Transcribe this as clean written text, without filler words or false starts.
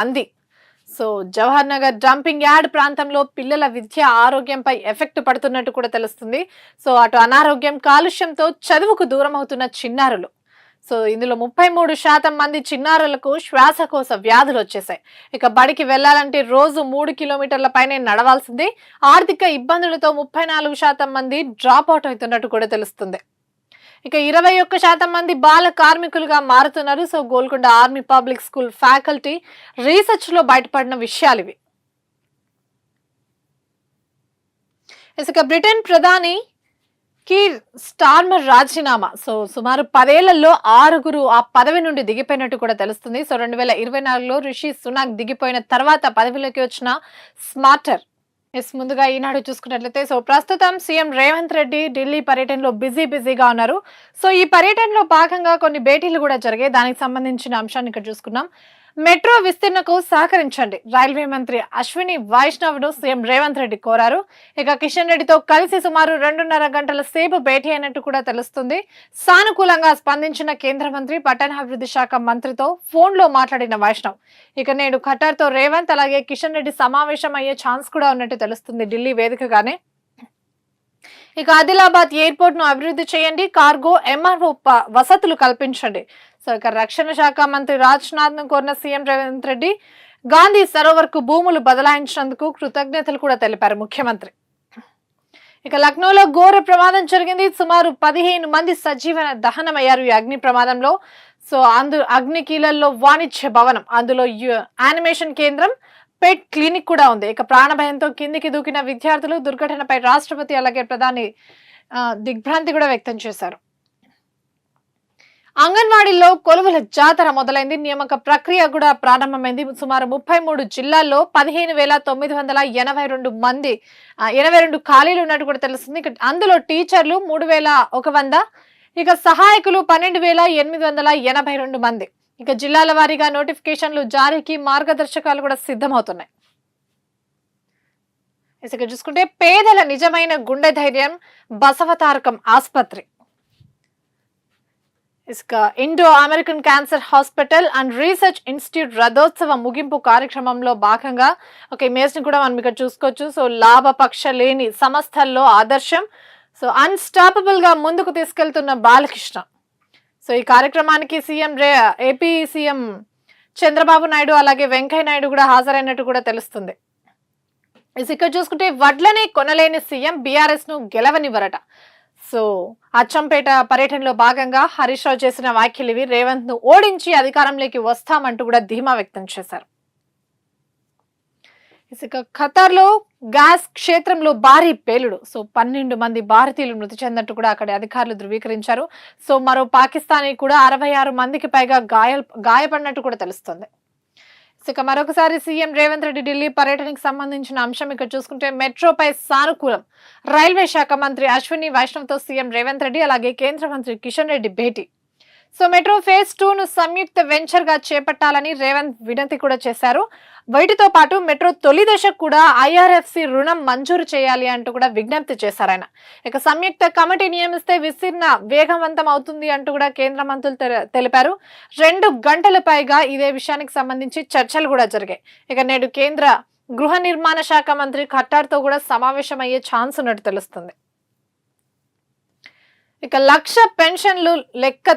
అంది. So Jawahar Nagar dumping yard ప్రాంతంలో పిల్లల విద్య ఆరోగ్యంపై ఎఫెక్ట్ పడుతున్నట్టు కూడా తెలుస్తుంది. సో అటు అనారోగ్యం, కాలుష్యంతో చదువుకు దూరం అవుతున్న చిన్నారులు. సో ఇందులో 33% మంది చిన్నారులకు శ్వాసకోశ వ్యాధులు వచ్చేసాయి. ఇక బడికి వెళ్లాలంటే రోజు 3 కిలోమీటర్ల పైనే నడవాల్సింది. ఆర్థిక ఇబ్బందులతో 34% మంది డ్రాప్ అవుట్ అవుతున్నట్టు కూడా తెలుస్తుంది. ఇక 21% మంది బాల కార్మికులుగా మారుతున్నారు. So Golconda army public school faculty research లో బయటపడిన విషయాలు ఇవి. ఇక బ్రిటన్ ప్రధాని కీర్ స్టార్మర్ రాజీనామా. సో సుమారు 10 ఏళ్లలో 6 ఆ పదవి నుండి దిగిపోయినట్టు కూడా తెలుస్తుంది. సో 2024లో రిషి సునాక్ దిగిపోయిన తర్వాత పదవిలోకి వచ్చిన స్మార్టర్. ముందుగా ఈనాడు చూసుకున్నట్లయితే సో ప్రస్తుతం సీఎం రేవంత్ రెడ్డి ఢిల్లీ పర్యటనలో బిజీగా ఉన్నారు. సో ఈ పర్యటనలో భాగంగా కొన్ని భేటీలు కూడా జరిగాయి. దానికి సంబంధించిన అంశాన్ని ఇక్కడ చూసుకున్నాం. మెట్రో విస్తరణకు సహకరించండి, రైల్వే మంత్రి అశ్విని వైష్ణవ్ ను సీఎం రేవంత్ రెడ్డి కోరారు. ఇక కిషన్ రెడ్డితో కలిసి సుమారు 2.5 గంటల సేపు భేటీ అయినట్టు కూడా తెలుస్తుంది. సానుకూలంగా స్పందించిన కేంద్ర మంత్రి, పట్టణాభివృద్ధి శాఖ మంత్రితో ఫోన్ లో మాట్లాడిన వైష్ణవ్ ఇక నేడు ఖట్టర్ తో రేవంత్ అలాగే కిషన్ రెడ్డి సమావేశం అయ్యే ఛాన్స్ కూడా ఉన్నట్టు తెలుస్తుంది ఢిల్లీ వేదికగానే. ఇక ఆదిలాబాద్ ఎయిర్పోర్ట్ ను అభివృద్ధి చేయండి, కార్గో ఎంఆర్ఓ వసతులు కల్పించండి. సో ఇక రక్షణ శాఖ మంత్రి రాజ్నాథ్ ను కోరిన సీఎం రేవంత్ రెడ్డి గాంధీ సరోవర్ కు భూములు బదలాయించినందుకు కృతజ్ఞతలు కూడా తెలిపారు ముఖ్యమంత్రి. ఇక లక్నోలో ఘోర ప్రమాదం జరిగింది. సుమారు 15 మంది సజీవ దహనమయ్యారు ఈ అగ్ని ప్రమాదంలో. సో అగ్ని కీలల్లో వాణిజ్య భవనం, అందులో యానిమేషన్ కేంద్రం, పెట్ క్లినిక్ కూడా ఉంది. ఇక ప్రాణభయంతో కిందికి దూకిన విద్యార్థులు. దుర్ఘటనపై రాష్ట్రపతి అలాగే ప్రధాని దిగ్భ్రాంతి కూడా వ్యక్తం చేశారు. అంగన్వాడీల్లో కొలువుల జాతర మొదలైంది. నియామక ప్రక్రియ కూడా ప్రారంభమైంది. సుమారు 33 జిల్లాల్లో 15,982 ఖాళీలు ఉన్నట్టు కూడా తెలుస్తుంది. అందులో టీచర్లు 3,100, ఇక సహాయకులు 12,882 మంది. ఇక జిల్లాల వారీగా నోటిఫికేషన్లు జారీకి మార్గదర్శకాలు కూడా సిద్ధమవుతున్నాయి. ఇక చూసుకుంటే పేదల నిజమైన గుండె ధైర్యం బసవతారకం ఆసుపత్రి. ఇక Indo American cancer hospital and research institute రథోత్సవ ముగింపు కార్యక్రమంలో భాగంగా ఒక ఇమేజ్ ని కూడా మనం ఇక్కడ చూసుకోవచ్చు. సో లాభపక్ష లేని సంస్థల్లో ఆదర్శం. సో అన్స్టాపబుల్ గా ముందుకు తీసుకెళ్తున్న బాలకృష్ణ. సో ఈ కార్యక్రమానికి ఏపీ సీఎం చంద్రబాబు నాయుడు అలాగే వెంకయ్య నాయుడు కూడా హాజరైనట్టు కూడా తెలుస్తుంది. ఇక్కడ చూసుకుంటే వడ్లనే కొనలేని సీఎం బీఆర్ఎస్ ను గెలవనివ్వరట. సో అచ్చంపేట పర్యటనలో భాగంగా హరీష్ రావు చేసిన వ్యాఖ్యలు ఇవి. రేవంత్ ను ఓడించి అధికారంలోకి వస్తామంటూ కూడా ధీమా వ్యక్తం చేశారు. ఇక ఖతార్ లో గ్యాస్ క్షేత్రంలో భారీ పేలుడు. సో 12 మంది భారతీయులు మృతి చెందినట్టు కూడా అక్కడి అధికారులు ధృవీకరించారు. సో మరో పాకిస్తానీ కూడా 66 మందికి పైగా గాయపడినట్టు కూడా తెలుస్తుంది. ఇక మరొకసారి సీఎం రేవంత్ రెడ్డి ఢిల్లీ పర్యటనకు సంబంధించిన అంశం ఇక్కడ చూసుకుంటే మెట్రోపై సానుకూలం. రైల్వే శాఖ మంత్రి అశ్విని వైష్ణవ్ తో సీఎం రేవంత్ రెడ్డి అలాగే కేంద్ర మంత్రి కిషన్ రెడ్డి భేటీ. సో మెట్రో ఫేజ్ 2 ను సంయుక్త వెంచర్ గా చేపట్టాలని రేవంత్ వినతి కూడా చేశారు. వీటితో పాటు మెట్రో తొలి దశకు కూడా ఐఆర్ఎఫ్సి రుణం మంజూరు చేయాలి అంటూ కూడా విజ్ఞప్తి చేశారు ఆయన. ఇక సంయుక్త కమిటీ నియమిస్తే విస్తరణ వేగవంతం అవుతుంది అంటూ కూడా కేంద్ర మంత్రులు తెలిపారు. 2 గంటల పైగా ఇదే విషయానికి సంబంధించి చర్చలు కూడా జరిగాయి. ఇక నేడు కేంద్ర గృహ నిర్మాణ శాఖ మంత్రి ఖట్టార్ తో కూడా సమావేశం అయ్యే ఛాన్స్ ఉన్నట్టు తెలుస్తుంది. ఇక 1,00,000 పెన్షన్లు లెక్క